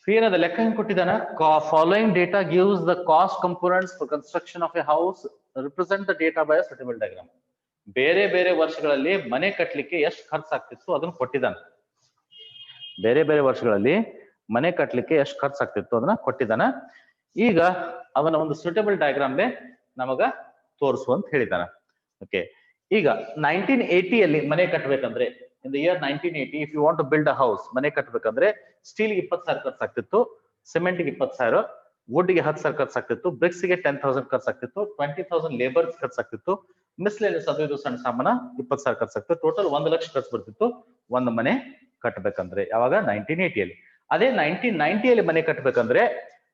ಏನದ ಲೆಕ್ಕ ಹೆಂಗ್ ಕೊಟ್ಟಿದ್ದಾನ following data gives the cost components for construction of a house represent the data by suitable diagram. ಬೇರೆ ಬೇರೆ ವರ್ಷಗಳಲ್ಲಿ ಮನೆ ಕಟ್ಟಲಿಕ್ಕೆ ಎಷ್ಟು ಖರ್ಚಾಗ್ತಿತ್ತು ಅದನ್ನ ಕೊಟ್ಟಿದ್ದಾನೆ. ಬೇರೆ ಬೇರೆ ವರ್ಷಗಳಲ್ಲಿ ಮನೆ ಕಟ್ಟಲಿಕ್ಕೆ ಎಷ್ಟು ಖರ್ಚಾಗ್ತಿತ್ತು ಅದನ್ನ ಕೊಟ್ಟಿದ್ದಾನ. ಈಗ ಅವನ ಒಂದು ಸೂಟಬಲ್ ಡಯಾಗ್ರಾಮ್ಲೆ ನಮಗ ತೋರಿಸು ಅಂತ ಹೇಳಿದ್ದಾನ. ಓಕೆ, ಈಗ 1980 ಮನೆ ಕಟ್ಟಬೇಕಂದ್ರೆ in the year 1980 if you want to build a house, ಮನೆ ಕಟ್ಟಬೇಕಂದ್ರೆ ಸ್ಟೀಲ್ 20,000 ಖರ್ಚಾಗ್ತಿತ್ತು, ಸಿಮೆಂಟ್ 20,000, ವುಡ್ ಗೆ 10,000 ಖರ್ಚಾಗ್ತಿತ್ತು, ಬ್ರಿಕ್ಸ್ ಗೆ 10,000 ಖರ್ಚಾಗ್ತಿತ್ತು, 20,000 ಲೇಬರ್ ಖರ್ಚಾಗ್ತಿತ್ತು, ಮಿಸ್ಲೇನಿಯಸ್ ಅದು ಸಣ್ಣ ಸಾಮಾನ 20,000 ಖರ್ಚಾಗ್ತಿತ್ತು. ಟೋಟಲ್ 1 ಲಕ್ಷ ಖರ್ಚು ಬರ್ತಿತ್ತು ಒಂದು ಮನೆ ಕಟ್ಟಬೇಕಂದ್ರೆ. ಯಾವಾಗ 1980. ಅದೇ 1990 ಮನೆ ಕಟ್ಟಬೇಕಂದ್ರೆ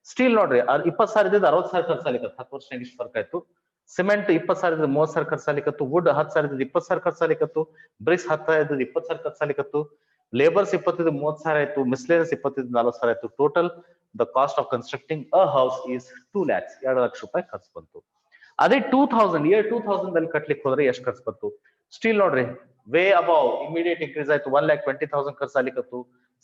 ಸ್ಟೀಲ್ ನೋಡ್ರಿ 20,000 ಇದ್ದ 60,000 ಖರ್ಚಾಲಿಕ್ಕೆ 10 ವರ್ಷ ಇಷ್ಟು ಫರ್ಕ್ ಆಯ್ತು. ಸಿಮೆಂಟ್ 20,000 ಇದ್ದ 30,000 ಖರ್ಚಾಲಿಕತ್ತು, ವುಡ್ 10,000 ಇದ್ದ 20,000 ಖರ್ಚಾಲಿಕತ್ತು, ಬ್ರಿಕ್ಸ್ 10,000 ಇದ್ದ 20,000 ಖರ್ಚಾಲಿಕತ್ತು, ಲೇಬರ್ಸ್ 20 ಇದ್ದ 30,000 ಆಯ್ತು, ಮಿಸ್ಲೇನಿಯಸ್ 20 ಇದ್ದ 40,000 ಆಯ್ತು. Total the cost of constructing a house is 2 lakhs, 2 lakh ರೂಪಾಯಿ ಖರ್ಚು ಬಂತು. ಅದೇ 2000 ಕಟ್ಲಿಕ್ಕೆ ಹೋದ್ರೆ ಎಷ್ಟು ಖರ್ಚು ಬಂತು? ಸ್ಟೀಲ್ ನೋಡ್ರಿ ವೇ ಅಬೌವ್ ಇಮಿಡಿಯೇಟ್ ಇನ್ಕ್ರೀಸ್ ಆಯ್ತು, 1,20,000 ಖರ್ಚಾಲಿಕತ್ತು,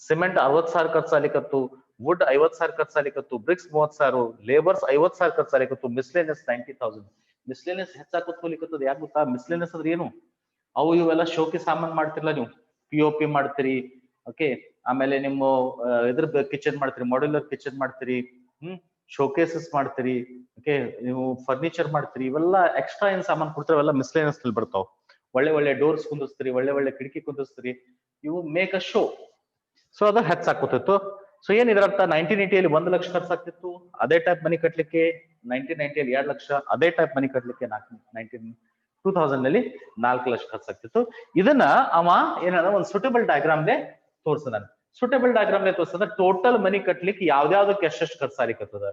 ಸಿಮೆಂಟ್ 60,000 ಖರ್ಚಾಲಿಕತ್ತು, ವುಡ್ 50,000 ಖರ್ಚಾಲಿಕತ್ತು, ಬ್ರಿಕ್ಸ್ 30,000, ಲೇಬರ್ಸ್ 50,000 ಖರ್ಚಾಲಿಕತ್ತು, ಮಿಸ್ಲೇನಿಯಸ್ 90,000. ಮಿಸ್ಲೇನಿಯಸ್ ಹೆಚ್ಚಾಕೋತ್ ಹೋಲಿಕತ್ತದ. ಯಾಕೆ ಗೊತ್ತಾ? ಮಿಸ್ಲೇನಿಯಸ್ ಅಂದ್ರೆ ಏನು? ಅವು ಇವೆಲ್ಲ ಶೋಕಿ ಸಾಮಾನ್ ಮಾಡ್ತಿರಲ್ಲ ನೀವು, POP ಮಾಡ್ತೀರಿ, ಓಕೆ, ಆಮೇಲೆ ನಿಮ್ಮ ಇದ್ರ ಕಿಚನ್ ಮಾಡ್ತೀರಿ, ಮಾಡ್ಯುಲರ್ ಕಿಚನ್ ಮಾಡ್ತೀರಿ, ಶೋಕೇಸಸ್ ಮಾಡ್ತೀರಿ, ಓಕೆ, ನೀವು ಫರ್ನಿಚರ್ ಮಾಡ್ತೀರಿ, ಇವೆಲ್ಲ ಎಕ್ಸ್ಟ್ರಾ ಏನ್ ಸಾಮಾನ್ ಕೊಡ್ತೀರಿ ಅವೆಲ್ಲ ಮಿಸ್ಲೇನಿಯಸ್ ಅಲ್ಲಿ ಬರ್ತಾವ. ಒಳ್ಳೆ ಒಳ್ಳೆ ಡೋರ್ಸ್ ಕುಂದಿಸ್ತೀರಿ, ಒಳ್ಳೆ ಒಳ್ಳೆ ಕಿಟಕಿ ಕುಂದಿಸ್ತೀರಿ, ಇವು ಮೇಕ್ ಅ ಶೋ. ಸೊ ಅದು ಹೆಚ್ಚಾಕೋತಿತ್ತು. ಸೊ ಏನ್ ಇದರರ್ಥ? 1980 1 ಲಕ್ಷ ಖರ್ಚಾಗ್ತಿತ್ತು. ಅದೇ ಟೈಪ್ ಮನಿ ಕಟ್ಲಿಕ್ಕೆ 1990 2 ಲಕ್ಷ, ಅದೇ ಟೈಪ್ ಮನಿ ಕಟ್ಲಿಕ್ಕೆ 2000 4 ಲಕ್ಷ ಖರ್ಚಾಗ್ತಿತ್ತು. ಇದನ್ನ ಅವ ಏನದ ಒಂದು ಸೂಟಬಲ್ ಡಯಾಗ್ರಾಮ್ಲೆ ತೋರ್ಸದ. ಸೂಟಬಲ್ ಡಯಾಗ್ರಾಮ್ಲೆ ತೋರ್ಸದ ಟೋಟಲ್ ಮನಿ ಕಟ್ಲಿಕ್ಕೆ ಯಾವ್ದಾವ್ದಕ್ಕೆ ಎಷ್ಟೆಷ್ಟು ಖರ್ಚಾಲಿಕತ್ತದ.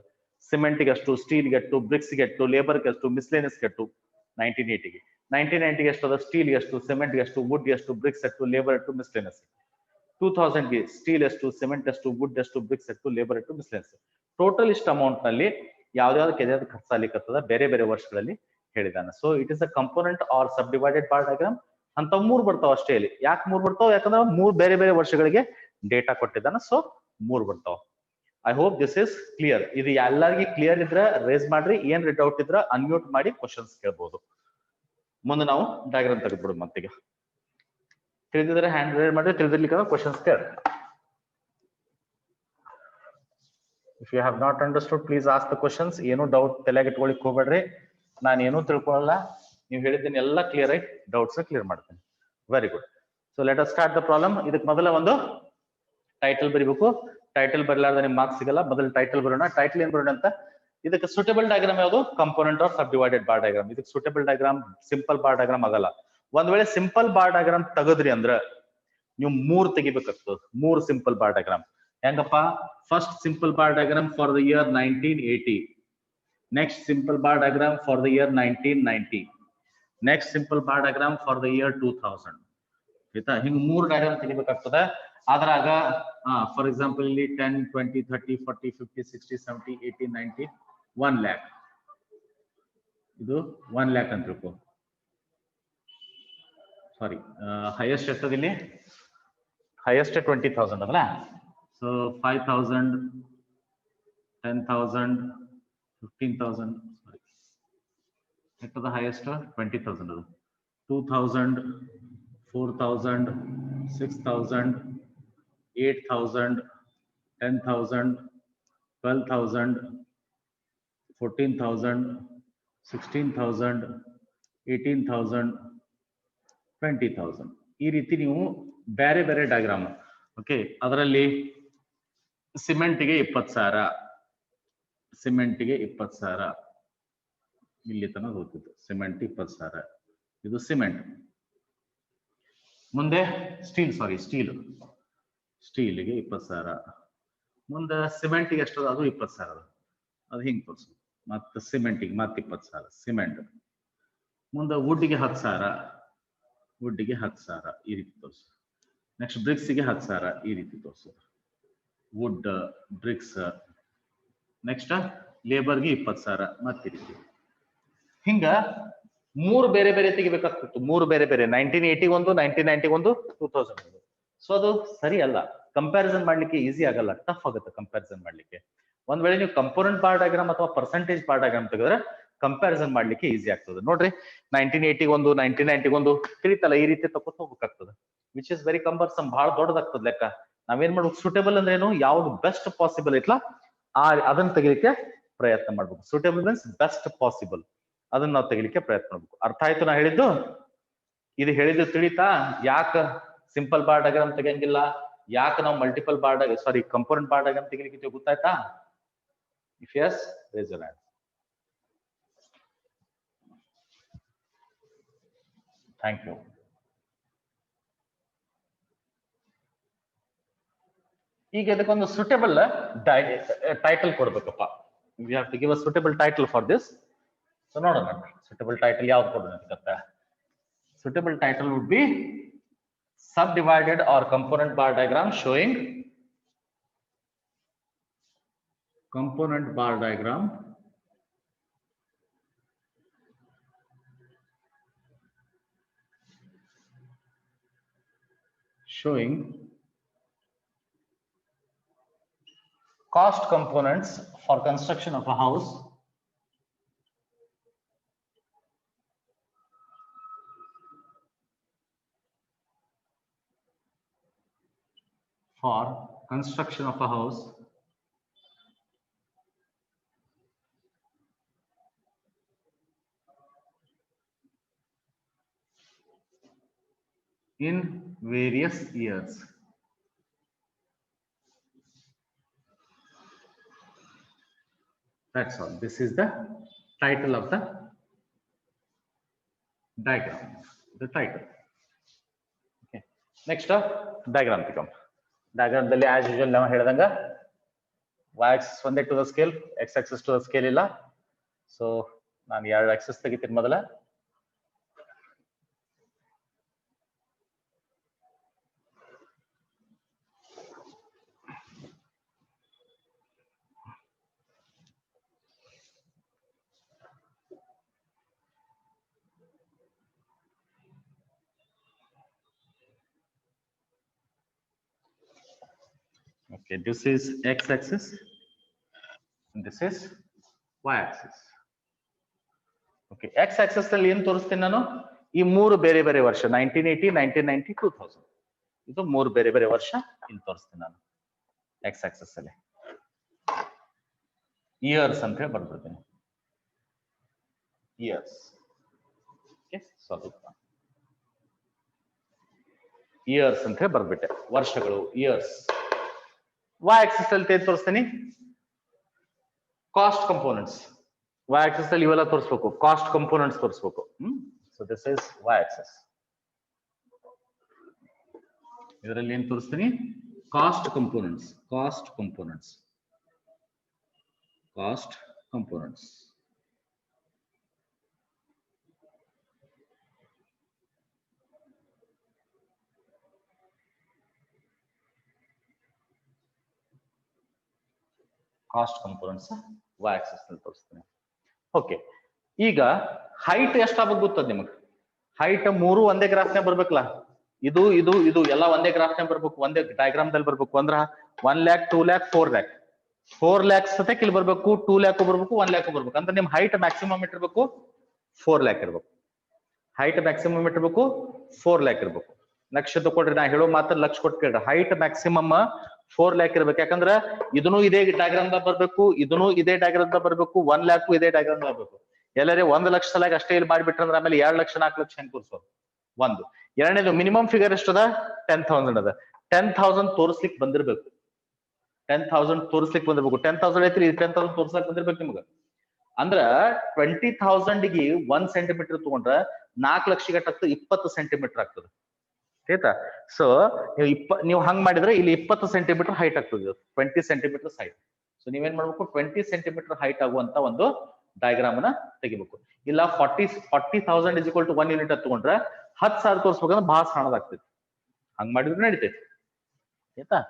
ಸಿಮೆಂಟ್ಗೆ ಎಷ್ಟು, ಸ್ಟೀಲ್ಗೆ ಎಷ್ಟು, ಬ್ರಿಕ್ಸ್ಗೆ ಎಷ್ಟು, ಲೇಬರ್ಗೆ ಎಷ್ಟು, ಮಿಸ್ಲೇನಿಯಸ್ಗೆ ಎಷ್ಟು 1980. 1990 ಎಷ್ಟು ಅದ? ಸ್ಟೀಲ್ಗೆ ಎಷ್ಟು, ಸಿಮೆಂಟ್ಗೆ ಎಷ್ಟು, ವುಡ್ ಎಷ್ಟು, ಬ್ರಿಕ್ಸ್ ಎಷ್ಟು, ಲೇಬರ್ ಎಷ್ಟು, ಮಿಸ್ಲೇನಿಯಸ್. 2000 ಸ್ಟೀಲ್ ಎಷ್ಟು, ಸಿಮೆಂಟ್ ಎಷ್ಟು, ವುಡ್ ಎಷ್ಟು, ಬ್ರಿಕ್ಸ್ ಎಷ್ಟು, ಲೇಬರ್ ಎಷ್ಟು, ಮಿಸ್ಲೇನಿಯಸ್. ಟೋಟಲ್ ಇಷ್ಟ ಅಮೌಂಟ್ ನಲ್ಲಿ ಯಾವ್ದಾವ್ದಕ್ಕೆ ಖರ್ಚಾಲಿಕತ್ತದ ಬೇರೆ ಬೇರೆ ವರ್ಷಗಳಲ್ಲಿ ಹೇಳಿದಾನೆ. So it is a component or subdivided bar diagram ಅಂತ 3 ಬರ್ತಾವ ಅಷ್ಟೇ ಇಲ್ಲಿ. ಯಾಕೆ 3 ಬರ್ತಾವ? ಯಾಕಂದ್ರೆ 3 ಬೇರೆ ಬೇರೆ ವರ್ಷಗಳಿಗೆ ಡೇಟಾ ಕೊಟ್ಟಿದ್ದಾನೆ. ಸೊ 3 ಬರ್ತಾವ. I hope this is clear. ಇದು ಎಲ್ಲರಿಗೂ ಕ್ಲಿಯರ್ ಇದ್ರೆ ರೇಸ್ ಮಾಡ್ರಿ, ಏನ್ ಡೌಟ್ ಇದ್ರ ಅನ್ಮ್ಯೂಟ್ ಮಾಡಿ ಕ್ವಶನ್ಸ್ ಕೇಳ್ಬಹುದು. ಮುಂದೆ ನಾವು ಡಯಾಗ್ರಾಮ್ ತೆಗೆದ್ಬಿಡು. ಮತ್ತೀಗ ತಿಳಿದಿದ್ರೆ ಹ್ಯಾಂಡ್ ರೇಸ್ ಮಾಡಿ, ತಿಳಿದಿರ್ಲಿಕ್ಕೆ ಕ್ವಶನ್ಸ್ ಕೇಳಿ. If you have not understood please ask the questions. ಏನು ಡೌಟ್ ತಲೆಗೆ ಇಟ್ಕೊಳಿಕ್ ಹೋಗ್ಬೇಡ್ರಿ. ನಾನು ಏನೂ ತಿಳ್ಕೊಳ್ಳಲ್ಲ, ನೀವು ಹೇಳಿದ್ದೀನಿ ಎಲ್ಲ ಕ್ಲಿಯರ್ ಆಗಿ ಡೌಟ್ಸ್ ಕ್ಲಿಯರ್ ಮಾಡ್ತೀನಿ. Very good. So let us start the problem. ಇದಕ್ಕೆ ಮೊದಲ ಒಂದು ಟೈಟಲ್ ಬರೀಬೇಕು. ಟೈಟಲ್ ಬರಲಾರ್ದ ನಿಮ್ ಮಾರ್ಕ್ಸ್ ಸಿಗಲ್ಲ. ಮೊದಲು ಟೈಟಲ್ ಬರೋಣ. ಟೈಟಲ್ ಏನ್ ಬರೋಣ ಅಂತ. ಇದಕ್ಕೆ ಸೂಟಬಲ್ ಡಯಾಗ್ರಾಮ್ ಯಾವುದು? Component of subdivided bar diagram. ಇದಕ್ಕೆ suitable diagram simple bar diagram ಆಗಲ್ಲ. ಒಂದ್ ವೇಳೆ ಸಿಂಪಲ್ ಬಾರ್ ಡಯಾಗ್ರಾಮ್ ತೆಗದ್ರಿ ಅಂದ್ರ ನೀವು 3 ತೆಗಿಬೇಕಾಗ್ತದೆ. 3 ಸಿಂಪಲ್ ಬಾರ್ ಡಯಾಗ್ರಾಮ್. ಹೆಂಗಪ್ಪ? First simple bar diagram for the year 1980. Next simple bar diagram for the year 1990. Next simple bar diagram for the year 2000. ಆಯ್ತಾ? ಹಿಂಗ 3 diagram ತೆಗಿಬೇಕಾಗ್ತದೆ. ಅದ್ರಾಗ for example ಇಲ್ಲಿ 10, 20, 30, 40, 50, 60, 70, 80, 90, 1 lakh. ಇದು 1 lakh ಅಂತ ತಿಳ್ಕೊ. ಸಾರಿ, ಹೈಯೆಸ್ಟ್ ಎಷ್ಟದ ಇಲ್ಲಿ? ಹೈಯೆಸ್ಟ್ 20,000 ಅದಲ್ಲ. So 5,000, 10,000, 15,000, sorry. At the highest 20,000. 2,000, 4,000, 6,000, 8,000, 10,000, 12,000, 14,000, 16,000, 18,000, 20,000. ಈ ರೀತಿ ನೀವು ಬೇರೆ ಬೇರೆ ಡಯಾಗ್ರಾಮ್. ಓಕೆ, ಅದರಲ್ಲಿ ಸಿಮೆಂಟ್ಗೆ 20,000, ಸಿಮೆಂಟ್ಗೆ 20,000 ಇಲ್ಲಿ ತನಕ ಹೋಗ್ತಿತ್ತು. ಸಿಮೆಂಟ್ 20,000. ಇದು ಸಿಮೆಂಟ್. ಮುಂದೆ ಸ್ಟೀಲ್, ಸಾರಿ ಸ್ಟೀಲ್, ಸ್ಟೀಲ್ಗೆ 20,000. ಮುಂದೆ ಸಿಮೆಂಟ್ಗೆ ಎಷ್ಟು? ಅದು 20,000. ಅದು ಹಿಂಗೆ ತೋರಿಸು. ಮತ್ತೆ ಸಿಮೆಂಟಿಗೆ ಮತ್ತೆ 20,000 ಸಿಮೆಂಟ್. ಮುಂದೆ ವುಡ್ಗೆ 10,000, ವುಡ್ಗೆ 10,000 ಈ ರೀತಿ ತೋರಿಸು. ನೆಕ್ಸ್ಟ್ ಬ್ರಿಕ್ಸ್ಗೆ 10,000 ಈ ರೀತಿ ತೋರಿಸು. Wood, BRICS. ನೆಕ್ಸ್ಟ್ ಲೇಬರ್ಗೆ 20,000 ಮತ್ತೆ ರೀತಿ. ಹಿಂಗ 3 ಬೇರೆ ಬೇರೆ ತೆಗಿಬೇಕಾಗ್ತಿತ್ತು. 3 ಬೇರೆ ಬೇರೆ 1980 ಒಂದು, 1990 ಒಂದು, 2000 ಒಂದು. ಸೊ ಅದು ಸರಿ ಅಲ್ಲ. ಕಂಪ್ಯಾರಿಸನ್ ಮಾಡ್ಲಿಕ್ಕೆ ಈಸಿ ಆಗಲ್ಲ, ಟಫ್ ಆಗುತ್ತೆ ಕಂಪ್ಯಾರಿಸನ್ ಮಾಡ್ಲಿಕ್ಕೆ. ಒಂದ್ ವೇಳೆ ನೀವು ಕಂಪೋನೆಂಟ್ ಬಾರ್ ಡಯಾಗ್ರಾಮ್ ಅಥವಾ ಪರ್ಸೆಂಟೇಜ್ ಬಾರ್ ಡಯಾಗ್ರಾಮ್ ತೆಗೆದ್ರೆ ಕಂಪ್ಯಾರಿಸನ್ ಮಾಡ್ಲಿಕ್ಕೆ ಈಸಿ ಆಗ್ತದೆ. ನೋಡ್ರಿ 1980 ಒಂದು 1990 ಒಂದು ತಿಳಿತಲ್ಲ, ಈ ರೀತಿ ತಗೋತ ಹೋಗ್ಬೇಕಾಗ್ತದೆ, ವಿಚ್ ಇಸ್ ವೆರಿ ಕಂಬರ್ಸಮ್, ಬಹಳ ದೊಡ್ಡದಾಗ್ತದೆ ಲೆಕ್ಕ. ನಾವೇನ್ ಮಾಡ್ಬೇಕು, ಸೂಟೇಬಲ್ ಅಂದ್ರೆ ಏನು, ಯಾವ್ದು ಬೆಸ್ಟ್ ಪಾಸಿಬಲ್ ಐತ್ಲಾ ಅದನ್ನ ತೆಗಿಲಿಕ್ಕೆ ಪ್ರಯತ್ನ ಮಾಡ್ಬೇಕು. ಸೂಟೇಬಲ್ ಮೀನ್ಸ್ ಬೆಸ್ಟ್ ಪಾಸಿಬಲ್, ಅದನ್ನ ನಾವು ತೆಗಿಲಿಕ್ಕೆ ಪ್ರಯತ್ನ ಮಾಡ್ಬೇಕು. ಅರ್ಥ ಆಯ್ತು ನಾ ಹೇಳಿದ್ದು? ಇದು ಹೇಳಿದ್ದು ತಿಳಿತಾ? ಯಾಕ ಸಿಂಪಲ್ ಬಾರ್ ಡಯಾಗ್ರಾಮ್ ತೆಗಿಯಂಗಿಲ್ಲ, ಯಾಕೆ ನಾವು multiple bar sorry component bar diagram ತೆಗಿಲಿಕ್ಕೆ ಗೊತ್ತಾಯ್ತಾ? If yes, raise your hand. Thank you. ಈಗ ಇದಕ್ಕೊಂದು ಸುಟೇಬಲ್ ಟೈಟಲ್ ಕೊಡ್ಬೇಕಪ್ಪ. We have to give a suitable title for this. So ನೋಡೋಣ ಸುಟೇಬಲ್ ಟೈಟಲ್ ಯಾವ್ದು ಕೊಡೋಣ. Suitable title would be subdivided or component bar diagram showing component bar diagram showing cost components for construction of a house for construction of a house in various years. That's all. This is the title of the diagram. The title. Okay. Next, diagram become. Diagram dalli as usual ನಾವು ಹೇಳಿದಂಗ y axis ಒಂದೇ to the scale, x axis to the scale ಇಲ್ಲ. So ನಾನು ಎರಡು axis ತೆಗಿತೀನಿ ಮೊದಲ. Okay, this is x axis and this is y axis. Okay, x axis ಅಲ್ಲಿ ಏನು ತೋರಿಸ್ತೀನಿ ನಾನು, ಈ ಮೂರು ಬೇರೆ ಬೇರೆ ವರ್ಷ 1980, 1990, 2000 ಇದು ಮೂರು ಬೇರೆ ಬೇರೆ ವರ್ಷ ಇಲ್ಲಿ ತೋರಿಸ್ತೀನಿ ನಾನು x axis ಅಲ್ಲಿ. ಇಯರ್ಸ್ ಅಂತ ಹೇಳಿ ಬರ್ಬಿಡ್ತೀನಿ, ಇಯರ್ಸ್. ಓಕೆ, ಸ್ವಲ್ಪ ಇಯರ್ಸ್ ಅಂತ ಹೇಳಿ ಬರ್ಬಿಟ್ಟೆ, ವರ್ಷಗಳು, ಇಯರ್ಸ್. y axis ಅಲ್ಲಿ ತೋರಿಸ್ತೀನಿ ಕಾಸ್ಟ್ ಕಂಪೋನೆಂಟ್ಸ್. y axis ಅಲ್ಲಿ ಇವೆಲ್ಲ ತೋರಿಸ್ಬೇಕು, ಕಾಸ್ಟ್ ಕಂಪೋನೆಂಟ್ಸ್ ತೋರಿಸ್ಬೇಕು. So this is y axis. ಇದರಲ್ಲಿ ಏನು ತೋರಿಸ್ತೀನಿ, cost components, cost components, cost components. Cost components y axis ನಲ್ಲಿ ತೋರಿಸ್ತೀನಿ. ಓಕೆ, ಈಗ ಹೈಟ್ ಎಷ್ಟಾಗಬೇಕು ಗೊತ್ತದ ನಿಮಗೆ? ಹೈಟ್ ಮೂರು ಒಂದೇ ಗ್ರಾಫ್ನಾಗ ಬರ್ಬೇಕಲ್ಲ, ಇದು ಇದು ಇದು ಎಲ್ಲ ಒಂದೇ ಗ್ರಾಫ್ನಾಗ ಬರ್ಬೇಕು, ಒಂದೇ ಡಯಾಗ್ರಾಮ್ ದಲ್ಲಿ ಬರ್ಬೇಕು. ಅಂದ್ರ 1 lakh 2 lakh 4 lakh 4 lakhs ಸತೆ ಇಲ್ಲಿ ಬರ್ಬೇಕು, 2 lakh ಬರ್ಬೇಕು, 1 lakh ಬರ್ಬೇಕು. ಅಂದ್ರೆ ನಿಮ್ ಹೈಟ್ ಮ್ಯಾಕ್ಸಿಮಮ್ ಇಟ್ಟಿರ್ಬೇಕು 4 lakh ಇರ್ಬೇಕು. ಹೈಟ್ ಮ್ಯಾಕ್ಸಿಮಮ್ ಇಟ್ಟಿರ್ಬೇಕು 4 lakh ಇರ್ಬೇಕು. ಲಕ್ಷ ತಗೊಳ್ರಿ, ನಾ ಹೇಳೋ ಮಾತ್ರ ಲಕ್ಷ ಕೊಟ್ಟು ಕೇಳ್ರಿ. ಹೈಟ್ ಮ್ಯಾಕ್ಸಿಮಮ್ 4 lakh ಇರ್ಬೇಕು. ಯಾಕಂದ್ರೆ ಇದನ್ನು ಇದೇ ಡಯಾಗ್ರಾಮ್ ದಾಗ ಬರ್ಬೇಕು, ಇದನ್ನು ಇದೇ ಡಯಾಗ್ರಾಮ್ ದಾಗ ಬರ್ಬೇಕು, 1 lakh ಇದೇ ಡಯಾಗ್ರಾಮ್ ದಾಗ ಬರ್ಬೇಕು. ಎಲ್ಲರೇ 1 ಲಕ್ಷ ಸಲಾಗ ಅಷ್ಟೇ ಇಲ್ಲಿ ಮಾಡಿಬಿಟ್ರಂದ್ರೆ ಆಮೇಲೆ 2 ಲಕ್ಷ 4 ಲಕ್ಷ ಹೆಂಗ್ ತೋರಿಸೋದು? ಒಂದು. ಎರಡನೇದು ಮಿನಿಮಮ್ ಫಿಗರ್ ಎಷ್ಟದ? 10,000 ಅದ. 10,000 ತೋರಿಸ್ಲಿಕ್ಕೆ ಬಂದಿರ್ಬೇಕು, 10,000 ತೋರಿಸ್ಲಿಕ್ಕೆ ಬಂದಿರ್ಬೇಕು. 10,000 ಐತ್ರಿ, 10,000 ತೋರ್ಸಕ್ ಬಂದಿರ್ಬೇಕು ನಿಮ್ಗೆ. ಅಂದ್ರ 20,000 ಗೆ 1 ಸೆಂಟಿಮೀಟರ್ ತಗೊಂಡ್ರ 4 ಲಕ್ಷ ಗಟ್ಟ 20 ಸೆಂಟಿಮೀಟರ್ ಆಗ್ತದೆ. ಆಯ್ತಾ? ಸೊ ನೀವು ಹಂಗ್ ಮಾಡಿದ್ರೆ ಇಲ್ಲಿ 20 ಸೆಂಟಿಮೀಟರ್ ಹೈಟ್ ಆಗ್ತದೆ, 20 ಸೆಂಟಿಮೀಟರ್ ಹೈಟ್. ಸೊ ನೀವೇನ್ ಮಾಡ್ಬೇಕು, 20 ಸೆಂಟಿಮೀಟರ್ ಹೈಟ್ ಆಗುವಂತ ಒಂದು ಡಯಾಗ್ರಾಮ್ ಅನ್ನ ತೆಗಿಬೇಕು. ಇಲ್ಲ 40,000 ಇಸ್ ಈಕ್ವಲ್ ಟು 1 ಯೂನಿಟ್ ತಗೊಂಡ್ರೆ 10,000 ತೋರಿಸ್ಬೇಕಂದ್ರೆ ಬಹಳ ಸಣ್ಣದಾಗ್ತೈತಿ. ಹಂಗ್ ಮಾಡಿದ್ರೆ ನಡೀತೈತಿ. ಆಯ್ತಾ?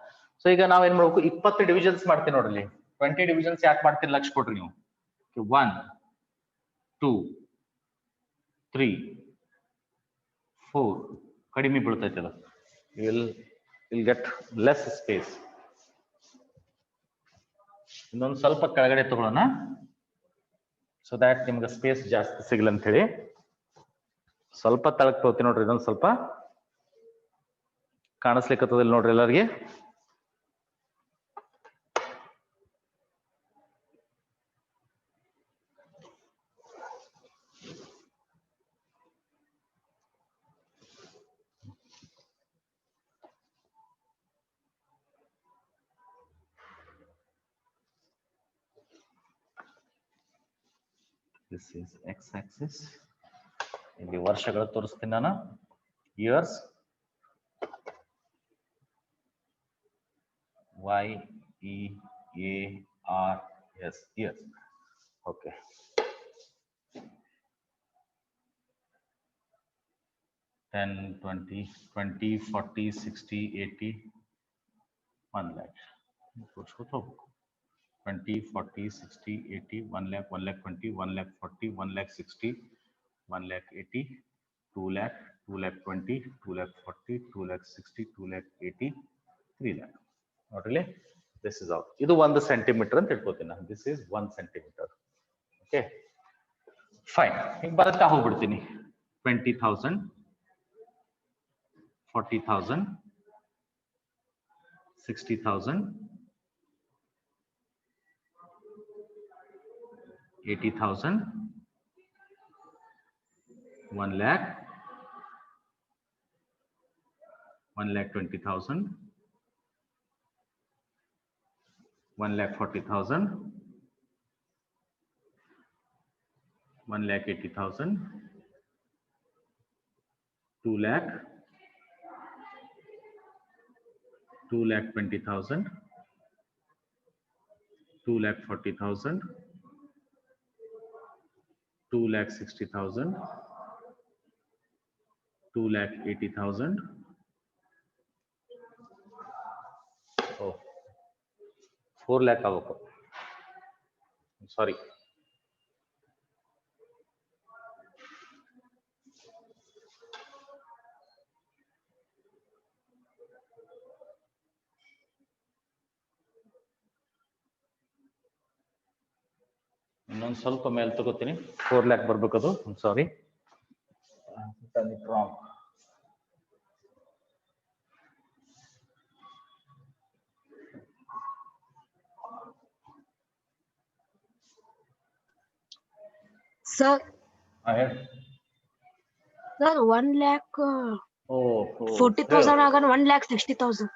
ಸೊ ಈಗ ನಾವೇನ್ ಮಾಡ್ಬೇಕು, 20 ಡಿವಿಷನ್ಸ್ ಮಾಡ್ತೀವಿ ನೋಡ್ರಿ. 20 ಡಿವಿಷನ್ಸ್ ಯಾಕೆ ಮಾಡ್ತೀರಿ ಲಕ್ಷ ಕೊಡ್ರಿ ನೀವು. 1 2 3 4 ಕಡಿಮೆ ಬೀಳ್ತೈತೆ ಅದು. you'll get less space. ಇನ್ನೊಂದು ಸ್ವಲ್ಪ ಕೆಳಗಡೆ ತಗೊಳ್ಳೋಣ, ಸೊ ದ್ಯಾಟ್ ನಿಮ್ಗೆ ಸ್ಪೇಸ್ ಜಾಸ್ತಿ ಸಿಗಲ್ಲ ಅಂತ ಹೇಳಿ. ಸ್ವಲ್ಪ ತಳಕ್ ತಗೋತೀನಿ ನೋಡ್ರಿ, ಇದೊಂದು ಸ್ವಲ್ಪ ಕಾಣಿಸ್ಲಿಕ್ಕತ್ತದಿಲ್ಲ ನೋಡ್ರಿ ಎಲ್ಲರಿಗೆ. This is x-axis. ಇಲ್ಲಿ ವರ್ಷಗಳು ತೋರಿಸ್ತೀನಿ ನಾನು, years. Y-E-A-R-S, years. Okay. 10, 20, 20, 40, 60, 80, 1 lakh. 20, 40, 60, 80, 1 lakh, 1 lakh 20, 1 lakh 40, 1 lakh 60, 1 lakh 80, 2 lakh, 2 lakh 20, 2 lakh 40, 2 lakh 60, 2 lakh 80, 3 lakh. ನೋಡ್ರಿ, this is out. ಇದು 1 ಸೆಂಟಿಮೀಟರ್ ಅಂತ ಇಟ್ಕೋತೀನಿ ನಾನು. This is 1 centimetre. Okay, fine. ಈಗ ಬರ್ತಾ ಹೋಗ್ಬಿಡ್ತೀನಿ. 20,000, 40,000, 60,000, 80,000, 1 lakh, 1,20,000, 1,40,000, 1,80,000, 2 lakh, 2,20,000, 2,40,000, 2,60,000, 2,80,000. Oh, 4 lakh ಆಗಬೇಕು. ಸಾರಿ, ಇನ್ನೊಂದು ಸ್ವಲ್ಪ ಮೇಲೆ ತಗೋತೀನಿ. 4 lakh ಬರ್ಬೇಕದು. ಸಾರಿ, ರಾಂಗ್. ಸರ್ ಸರ್ 1 lakh 40,000 ಆಗನ 1,60,000,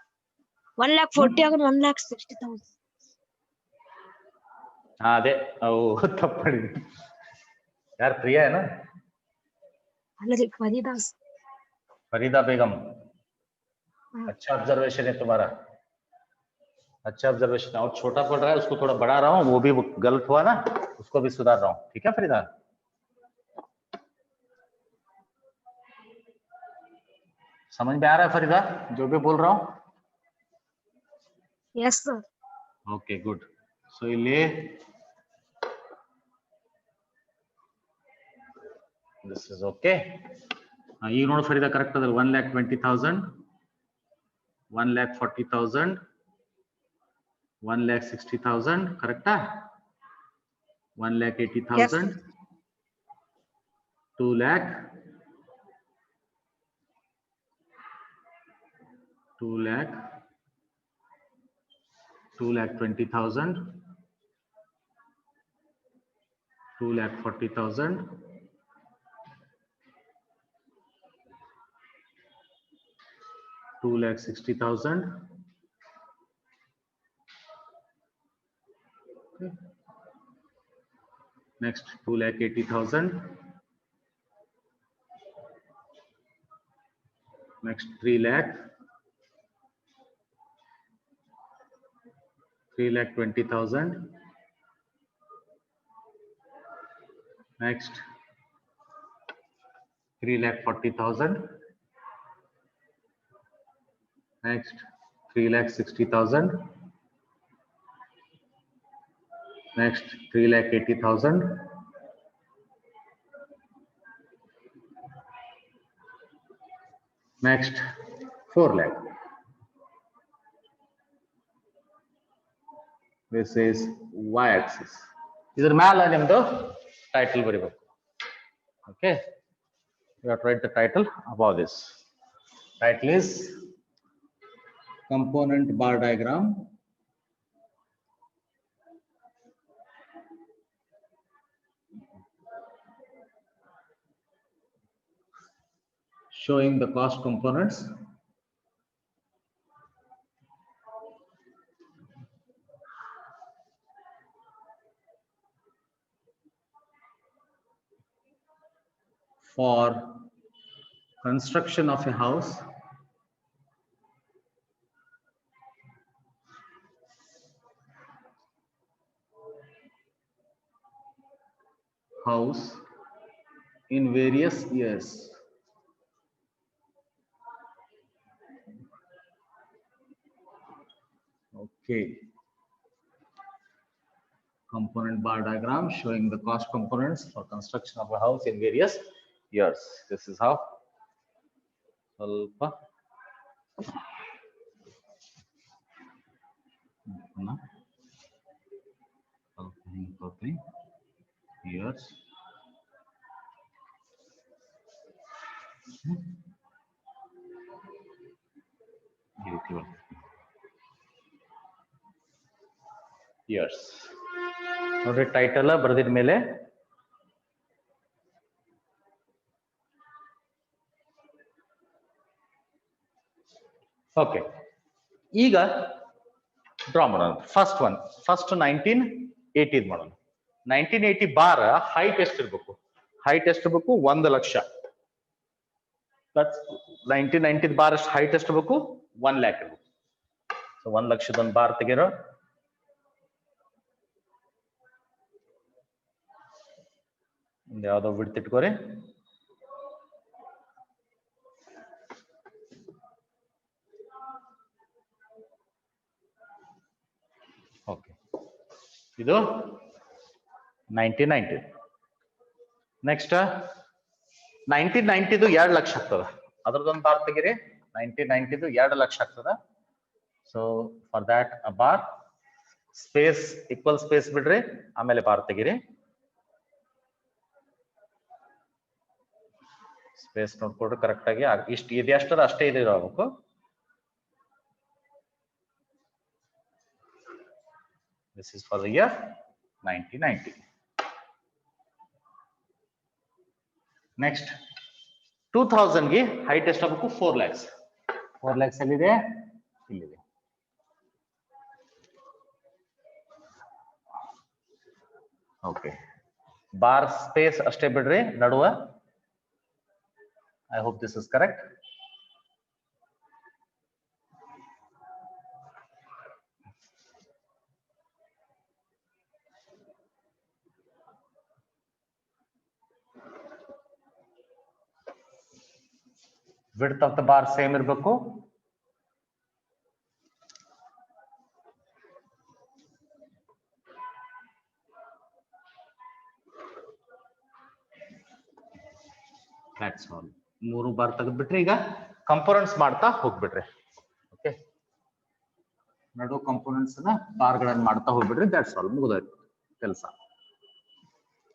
1,40,000 ಆಗನ 1,60,000. ಅದೇ ಅವು ತಪ್ಪಡಿ. ಯಾರು ಪ್ರಿಯಾ ಏನ? ಅಲ್ಲ ರೀ, ಫರೀದಾಸ್. फरीदा बेगम, अच्छा ऑब्जर्वेशन है तुम्हारा, अच्छा ऑब्जर्वेशन. और छोटा पड़ रहा है, उसको थोड़ा बढ़ा रहा हूँ, वो भी गलत हुआ ना, उसको भी सुधार रहा हूँ. ठीक है फरीदा? समझ में आ रहा है फरीदा जो भी बोल रहा हूँ? Yes sir. Okay, good. So ಇಲ್ಲಿ this is okay. ಈಗ ನೋಡಿ ಫರೀದಾ ಕರೆಕ್ಟ್ ಅದಲ್ಲ. 1,20,000, 1,40,000, 1,60,000 ಕರೆಕ್ಟಾ? 1,80,000, 2 lakh, 2,20,000, 2,40,000, 2,60,000. Next 2,80,000. Next 3 lakh, 3,20,000. Next 3,40,000. Next 3,60,000. Next 3,80,000. Next 4 lakh. This is y axis. ಇದರ ಮೇಲೆ ನಿಮ್ಮದು ಟೈಟಲ್ ಬರಿಬೇಕು. Okay, you have to write the title above this. Title is component bar diagram showing the cost components for construction of a house in various years. Okay. Component bar diagram showing the cost components for construction of a house in various years. This is how. Alpha. Years. Years. ನೋಡ್ರಿ title ಬರೆದಿದ ಮೇಲೆ okay ಈಗ draw ಮಾಡೋಣ. First 1980 ಮಾಡೋಣ. 1980 bar height ಎಷ್ಟಿರ್ಬೇಕು? Height ಎಷ್ಟಿರ್ಬೇಕು? 1 lakh. 1990 bar height ಎಷ್ಟಿರ್ಬೇಕು? 1 ಲ್ಯಾಕ್ ಇರ್ಬೇಕು. ಸೊ 1 ಲಕ್ಷದ ಒಂದು ಬಾರ್ ತೆಗಿರೋ. ಯಾವ್ದೋ ಬಿಡ್ತಿಟ್ಕೋರಿ. ಓಕೆ, ಇದು 1990. ನೆಕ್ಸ್ಟ್ 1990 2 ಲಕ್ಷ ಆಗ್ತದ. ಅದ್ರದ್ದೊಂದು ಬಾರ್ ತೆಗಿರಿ. 1990 2 ಲಕ್ಷ ಆಗ್ತದ. So for that a bar space equal space ಬಿಡ್ರಿ, ಆಮೇಲೆ ಬಾರ್ ತೆಗಿರಿ. ಸ್ಪೇಸ್ ನೋಡ್ಕೊಡ್ರಿ ಕರೆಕ್ಟ್ ಆಗಿ. ಇಷ್ಟು ಇದೆ ಅಷ್ಟದ ಅಷ್ಟೇ ಇದೆ ಇರಬೇಕು. This is for the year 1990. Next 2000 ಗೆ ಹೈಟ್ ಎಷ್ಟಾಗಬೇಕು? 4 lakhs. 4 lakhs ಎಲ್ಲಿದೆ? ಇಲ್ಲಿದೆ. ಓಕೆ, ಬಾರ್ ಸ್ಪೇಸ್ ಅಷ್ಟೇ ಬಿಡ್ರಿ ನಡುವ. I hope this is correct. Width of the bar same ಇರಬೇಕು. That's all. 3 ಬಾರ್ ತೆಗೆದ್ಬಿಟ್ರಿ. ಈಗ ಕಂಪೋನೆಂಟ್ಸ್ ಮಾಡ್ತಾ ಹೋಗ್ಬಿಡ್ರಿ. ಓಕೆ, ನಡು ಕಂಪೋನೆಂಟ್ಸ್ ನ ಬಾರ್ ಗಳನ್ನ ಮಾಡ್ತಾ ಹೋಗ್ಬಿಡ್ರಿ. ದಟ್ಸ್ ಆಲ್, ಮುಗಿದೋಯ್ತು ಕೆಲಸ.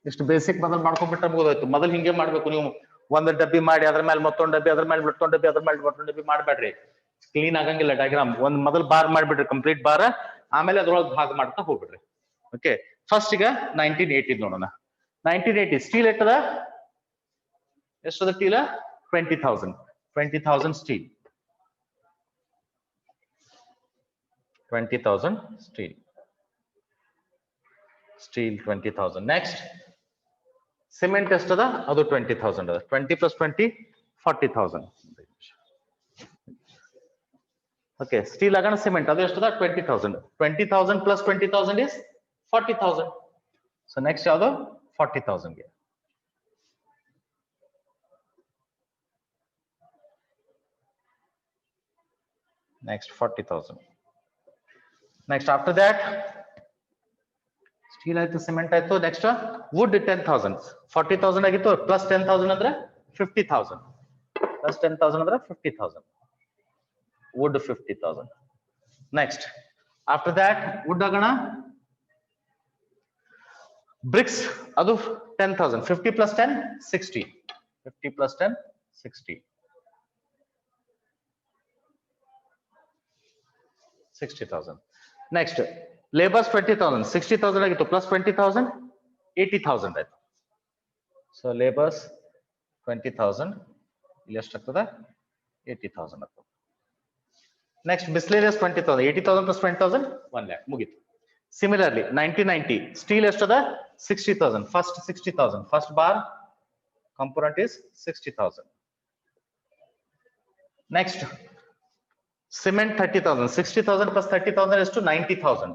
ಇಷ್ಟು ಬೇಸಿಕ್ ಮೊದಲು ಮಾಡ್ಕೊಂಡ್ಬಿಟ್ರೆ ಮುಗಿದೋಯ್ತು. ಮೊದಲು ಹಿಂಗೆ ಮಾಡ್ಬೇಕು ನೀವು. ಒಂದು ಡಬ್ಬಿ ಮಾಡಿ ಅದ್ರ ಮೇಲೆ ಮತ್ತೊಂದು ಡಬ್ಬಿ, ಅದ್ರ ಮೇಲೆ ಮತ್ತೊಂದು ಡಬ್ಬಿ, ಅದ್ರ ಮೇಲೆ ಮತ್ತೊಂದು ಡಬ್ಬಿ ಮಾಡಬೇಡ್ರಿ. ಕ್ಲೀನ್ ಆಗಂಗಿಲ್ಲ ಡಯಾಗ್ರಾಮ್. ಒಂದ್ ಮೊದಲು ಬಾರ್ ಮಾಡ್ಬಿಡ್ರಿ, ಕಂಪ್ಲೀಟ್ ಬಾರ್. ಆಮೇಲೆ ಅದ್ರೊಳಗೆ ಭಾಗ ಮಾಡ್ತಾ ಹೋಗ್ಬಿಡ್ರಿ. ಓಕೆ, ಫಸ್ಟ್ ಈಗ 1980 ನೋಡೋಣ. 1980 ಸ್ಟೀಲ್ ಎಟ್ಟದ? ಎಷ್ಟದ steel? 20,000. 20,000 steel. 20,000 steel. Steel 20,000. Next, cement ಎಷ್ಟದ? ಅದು 20,000 ಅದ. 20 plus 20 40,000. Okay, steel ಆಗಣ cement ಅದು ಎಷ್ಟದ? 20,000. 20,000 plus 20,000 is 40,000. So next ಯಾವುದು? 40,000 ಗೆ. Next 40,000. Next after that steel ಆಯ್ತು, cement ಆಯ್ತು. Next wood 10,000. 40,000 ಆಗಿತ್ತು, plus 10,000 ಅಂದ್ರೆ 50,000. Plus 10,000 ಅಂದ್ರೆ 50,000. Wood 50,000. Next after that wood ಆಗಣ ಬ್ರಿಕ್ಸ್ ಅದು 10,000. 50 plus 10 60. 50 plus 10 60. 60,000. Next, labors 20,000. 60,000 ಆಗಿತ್ತು plus 20,000 80,000 ಆಯ್ತು. ಸೊ ಲೇಬರ್ಸ್ 20,000 ಇಲ್ಲಿ ಎಷ್ಟಾಗ್ತದೆ 80,000 ಆಗ್ತದೆ. Next miscellaneous 20,000. 80,000 plus 20,000 1 lakh ಮುಗೀತು. Similarly 1990 steel ಎಷ್ಟದ 60,000. first 60,000 first bar component is 60,000. next cement 30,000. 60,000 plus 30,000 is to 90,000.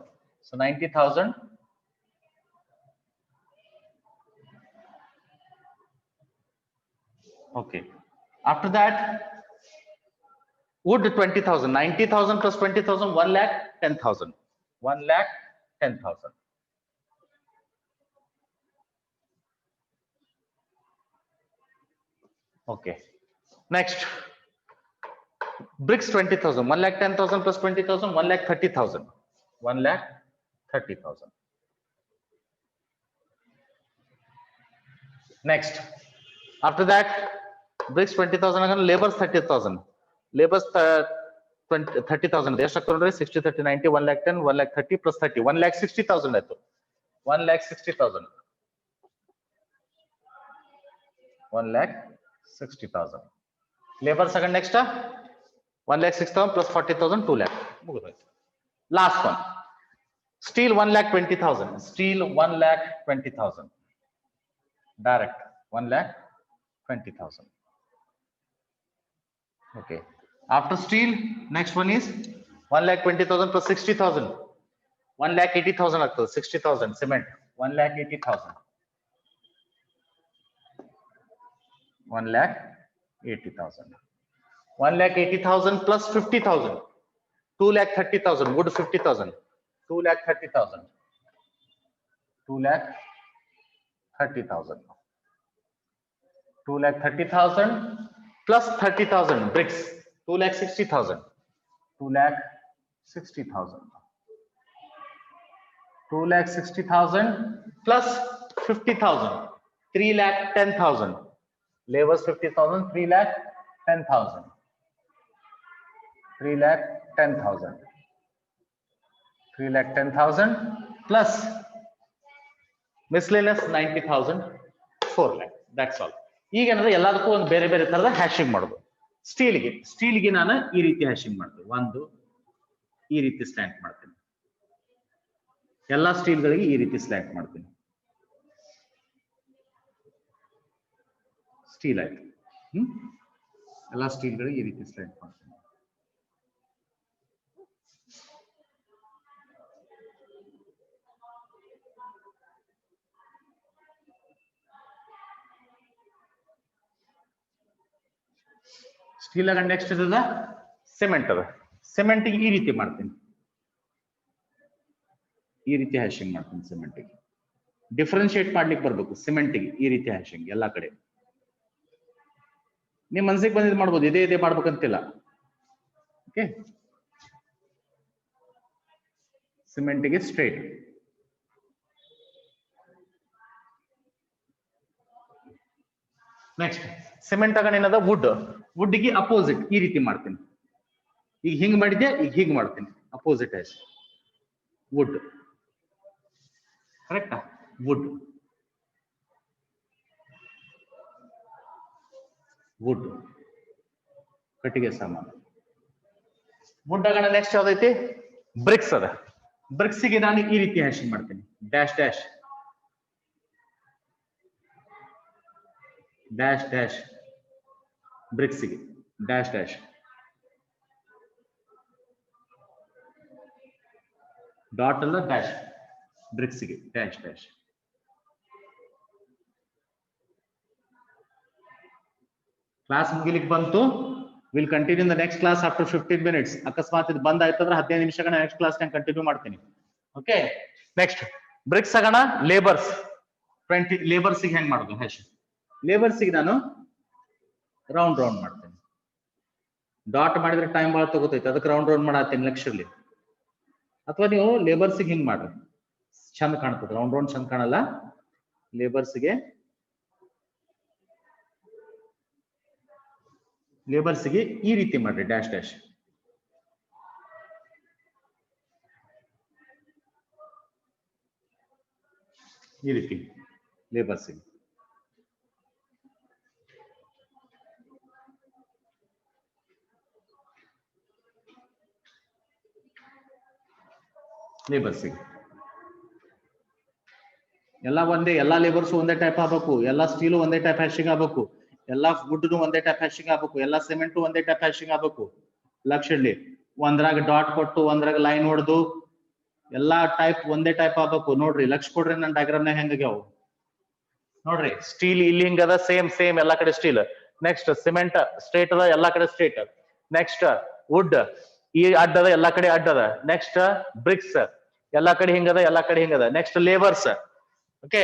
so 90,000. okay, after that wood 20,000. 90,000 plus 20,000 1 lakh 10,000. 1 lakh 10,000. okay, next bricks 20,000. 1 lakh 10,000 plus 20,000 1 lakh 30,000. 1 lakh 30,000. next after that bricks 20,000 again. labors 30,000. labors 30,000 ಎಷ್ಟು ಆಗ್ತದೆ ನೋಡ್ರಿ 60 30 90 1 lakh 10 1 lakh 30 plus 30 1 lakh 60,000 ಆಯ್ತು. 1 lakh 60,000. 1 lakh 60,000. labors again next 1 lakh 6,000 plus 40,000 2 lakh ಮುಗಿದೋಯ್ತು. last one steel 1 lakh 20,000. steel 1 lakh 20,000 direct 1 lakh 20,000. okay, after steel next one is 1 lakh 20,000 plus 60,000 1 lakh 80,000 ಆಗ್ತದೆ. 60,000 cement 1 lakh 80,000. 1 lakh 80,000. 1 lakh 80,000 plus 50,000 2 lakh 30,000. wood 50,000. 2 lakh 30,000. 2 lakh 30,000. 2 lakh 30,000 plus 30,000 bricks 2 lakh 60,000. 2 lakh 60,000. 2 lakh 60,000 plus 50,000 3 lakh 10,000. labors 50,000 3 lakh 10,000. 3 lakh 10,000. 3 lakh 10,000 plus miscellaneous 90,000 4 lakh. that's all. ಈಗ ಏನಂದ್ರೆ ಎಲ್ಲದಕ್ಕೂ ಒಂದು ಬೇರೆ ಬೇರೆ ತರದ hashing ಮಾಡೋದು. ಸ್ಟೀಲ್ಗೆ ನಾನು ಈ ರೀತಿ ಹ್ಯಾಶಿಂಗ್ ಮಾಡ್ತೀನಿ. ಒಂದು ಈ ರೀತಿ ಸ್ಲ್ಯಾಂಟ್ ಮಾಡ್ತೀನಿ. ಎಲ್ಲಾ ಸ್ಟೀಲ್ಗಳಿಗೆ ಈ ರೀತಿ ಸ್ಲ್ಯಾಂಟ್ ಮಾಡ್ತೀನಿ. ಸ್ಟೀಲ್ ಆಯ್ತು. ಎಲ್ಲಾ ಸ್ಟೀಲ್ಗಳಿಗೆ ಈ ರೀತಿ ಸ್ಲ್ಯಾಂಟ್ ಮಾಡ್ತೀನಿ. ಸ್ಟೀಲ್ ಆಗ ನೆಕ್ಸ್ಟ್ ಇದ ಸಿಮೆಂಟ್ ಅದ. ಸಿಮೆಂಟ್ ಈ ರೀತಿ ಮಾಡ್ತೀನಿ. ಈ ರೀತಿ ಹ್ಯಾಶಿಂಗ್ ಮಾಡ್ತೀನಿ. ಸಿಮೆಂಟ್ಗೆ ಡಿಫ್ರೆನ್ಶಿಯೇಟ್ ಮಾಡ್ಲಿಕ್ಕೆ ಬರ್ಬೇಕು. ಸಿಮೆಂಟ್ಗೆ ಈ ರೀತಿ ಹ್ಯಾಶಿಂಗ್ ಎಲ್ಲಾ ಕಡೆ ನಿಮ್ ಮನ್ಸಿಗೆ ಬಂದಿದ್ ಮಾಡ್ಬೋದು. ಇದೇ ಮಾಡ್ಬೇಕಂತಿಲ್ಲ. ಓಕೆ, ಸಿಮೆಂಟ್ಗೆ ಸ್ಟ್ರೇಟ್. ನೆಕ್ಸ್ಟ್ ಸಿಮೆಂಟ್ ಆಗ ಏನದ ವುಡ್ಗೆ ಅಪೋಸಿಟ್ ಈ ರೀತಿ ಮಾಡ್ತೀನಿ. ಈಗ ಹಿಂಗ್ ಮಾಡಿದ್ದೆ, ಈಗ ಹೀಗ್ ಮಾಡ್ತೀನಿ. Opposite has wood. ಕರೆಕ್ಟಾ? ವುಡ್ ಕಟ್ಟಿಗೆ ಸಾಮಾನು. ವುಡ್ ಆಗೋಣ. ನೆಕ್ಸ್ಟ್ ಯಾವ್ದೈತಿ? ಬ್ರಿಕ್ಸ್ ಅದ. ಬ್ರಿಕ್ಸ್ಗೆ ನಾನು ಈ ರೀತಿ ಹ್ಯಾಶಿಂಗ್ ಮಾಡ್ತೀನಿ. ಡ್ಯಾಶ್ ಡ್ಯಾಶ್ ಡ್ಯಾಶ್ ಡ್ಯಾಶ್ ಬ್ರಿಕ್ಸ್ಗೆ ಡ್ಯಾಶ್ ಡ್ಯಾಶ್ ಡಾಟ್ ಅಲ್ಲ ಡ್ಯಾಶ್. ಬ್ರಿಕ್ಸ್ಗೆ ಡ್ಯಾಶ್ ಡ್ಯಾಶ್. ಕ್ಲಾಸ್ ಮುಗಿಲಿಕ್ಕೆ ಬಂತು. Will continue in the next class after 15 minutes. ಅಕಸ್ಮಾತ್ ಇದು ಬಂದ್ ಆಯ್ತಂದ್ರೆ 15 ನಿಮಿಷಗಳ ನೆಕ್ಸ್ಟ್ ಕ್ಲಾಸ್ ನಾನು ಕಂಟಿನ್ಯೂ ಮಾಡ್ತೀನಿ. ಓಕೆ, ನೆಕ್ಸ್ಟ್ ಬ್ರಿಕ್ಸ್ ಆಗೋಣ. ಲೇಬರ್ಸ್ 20. ಲೇಬರ್ಸ್ಗೆ ಹೆಂಗ್ ಮಾಡೋದು ಹ್ಯಾಶ್? ಲೇಬರ್ಸ್ಗೆ ನಾನು ರೌಂಡ್ ಮಾಡ್ತೇನೆ. ಡಾಟ್ ಮಾಡಿದ್ರೆ ಟೈಮ್ ಭಾಳ ತಗೋತೈತೆ, ಅದಕ್ಕೆ ರೌಂಡ್ ಮಾಡತ್ತೀನಿ ಲಕ್ಷಲ್ಲಿ. ಅಥವಾ ನೀವು ಲೇಬರ್ಸ್ಗೆ ಹಿಂಗ್ ಮಾಡ್ರಿ, ಚಂದ ಕಾಣ್ತದೆ. ರೌಂಡ್ ಚಂದ ಕಾಣಲ್ಲ, ಲೇಬರ್ಸ್ಗೆ ಈ ರೀತಿ ಮಾಡ್ರಿ ಡ್ಯಾಶ್ ಡ್ಯಾಶ್. ಈ ರೀತಿ ಲೇಬರ್ಸ್ಗೆ ಎಲ್ಲ ಒಂದೇ, ಎಲ್ಲಾ ಲೇಬರ್ಸ್ ಒಂದೇ ಟೈಪ್ ಆಗ್ಬೇಕು, ಎಲ್ಲಾ ಸ್ಟೀಲು ಒಂದೇ ಟೈಪ್ ಹ್ಯಾಶಿಂಗ್ ಆಗ್ಬೇಕು, ಎಲ್ಲಾ ವುಡ್ ಒಂದೇ ಟೈಪ್ ಹ್ಯಾಶಿಂಗ್ ಆಗ್ಬೇಕು, ಎಲ್ಲಾ ಸಿಮೆಂಟ್ ಒಂದೇ ಟೈಪ್ ಹ್ಯಾಶಿಂಗ್ ಆಗ್ಬೇಕು. ಲಕ್ಷ ಇಡ್ಲಿ, ಒಂದ್ರಾಗ ಡಾಟ್ ಕೊಟ್ಟು ಒಂದ್ರಾಗ ಲೈನ್ ಹೊಡೆದು ಎಲ್ಲಾ ಟೈಪ್ ಒಂದೇ ಟೈಪ್ ಆಗ್ಬೇಕು. ನೋಡ್ರಿ ಲಕ್ಷ ಕೊಡ್ರಿ ನನ್ನ ಡಯಾಗ್ರಾಮ್ ನಾಗ ಹೆಂಗಾಗ್ಯಾವ ನೋಡ್ರಿ. ಸ್ಟೀಲ್ ಇಲ್ಲಿ ಹಿಂಗದ, ಸೇಮ್ ಸೇಮ್ ಎಲ್ಲಾ ಕಡೆ ಸ್ಟೀಲ್. ನೆಕ್ಸ್ಟ್ ಸಿಮೆಂಟ್ ಸ್ಟ್ರೇಟ್ ಅದ, ಎಲ್ಲಾ ಕಡೆ ಸ್ಟ್ರೇಟ್. ನೆಕ್ಸ್ಟ್ ವುಡ್ ಈ ಅಡ್ಡದ, ಎಲ್ಲಾ ಕಡೆ ಅಡ್ಡದ. ನೆಕ್ಸ್ಟ್ ಬ್ರಿಕ್ಸ್ ಎಲ್ಲಾ ಕಡೆ ಹಿಂಗದ, ಎಲ್ಲಾ ಕಡೆ ಹಿಂಗದ. ನೆಕ್ಸ್ಟ್ ಲೇಬರ್ಸ್, ಓಕೆ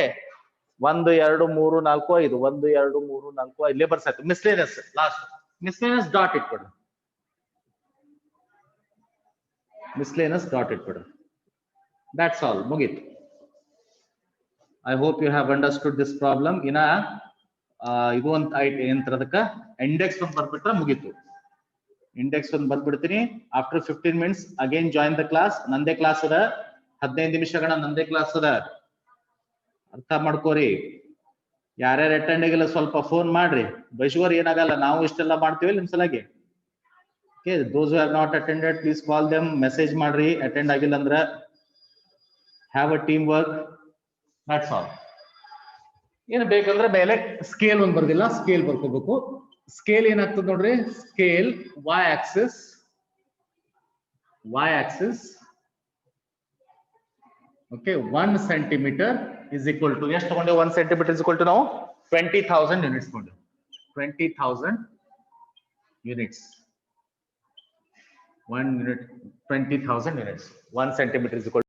1 2 3 4 5 1 2 3 4 5 ಲೇಬರ್ಸ್ ಆಯ್ತು. ಮಿಸ್ಲೇನಿಯಸ್ ಲಾಸ್ಟ್, ಮಿಸ್ಲೇನಿಯಸ್ ಡಾಟ್ ಇಟ್ಬಿಡ್ರಿ, ಮಿಸ್ಲೇನಿಯಸ್ ಡಾಟ್ ಇಟ್ಬಿಡ್ರಿ. ದಟ್ಸ್ ಆಲ್, ಮುಗೀತು. I hope you have understood this problem. ಇನ್ನ ಇದು ಅಂತ ಏನಂತಾರದಕ್ಕ ಇಂಡೆಕ್ಸ್ ಒಂದು ಬರ್ಬಿಟ್ರೆ ಮುಗೀತು. ಇಂಡೆಕ್ಸ್ ಒಂದು ಬರ್ಬಿಡ್ತೀನಿ. After 15 minutes again join the class. ನಂದೇ ಕ್ಲಾಸ್ ಅದ, 15 ನಿಮಿಷಗಳ ನಂದೇ ಕ್ಲಾಸ್ ಅದ, ಅರ್ಥ ಮಾಡ್ಕೋರಿ. ಯಾರ್ಯಾರು ಅಟೆಂಡ್ ಆಗಿಲ್ಲ ಸ್ವಲ್ಪ ಫೋನ್ ಮಾಡ್ರಿ, ಬೈಶುವರ್ ಏನಾಗಲ್ಲ, ನಾವು ಇಷ್ಟೆಲ್ಲ ಮಾಡ್ತೀವಿ ನಿಮ್ ಸಲಾಗಿ. Okay, those who have not attended please call them, message ಮಾಡ್ರಿ. ಅಟೆಂಡ್ ಆಗಿಲ್ಲ ಅಂದ್ರೆ have a team work, that's all. ಏನು ಬೇಕಂದ್ರೆ ಮೇಲೆ ಸ್ಕೇಲ್ ಒಂದು ಬರ್ದಿಲ್ಲ, ಸ್ಕೇಲ್ ಬರ್ಕೋಬೇಕು. ಸ್ಕೇಲ್ ಏನಾಗ್ತದೆ ನೋಡ್ರಿ, scale y axis okay 1 centimetre is equal to ಎಷ್ಟು ತಗೊಂಡು, 1 ಸೆಂಟಿಮೀಟರ್ ಇಸ್ ಈಕ್ವಲ್ ಟು ನಾವು 20,000 ಯೂನಿಟ್ಸ್ ತಗೊಂಡು, 20,000 units. 1 unit 20,000 units. 1 centimetre is equal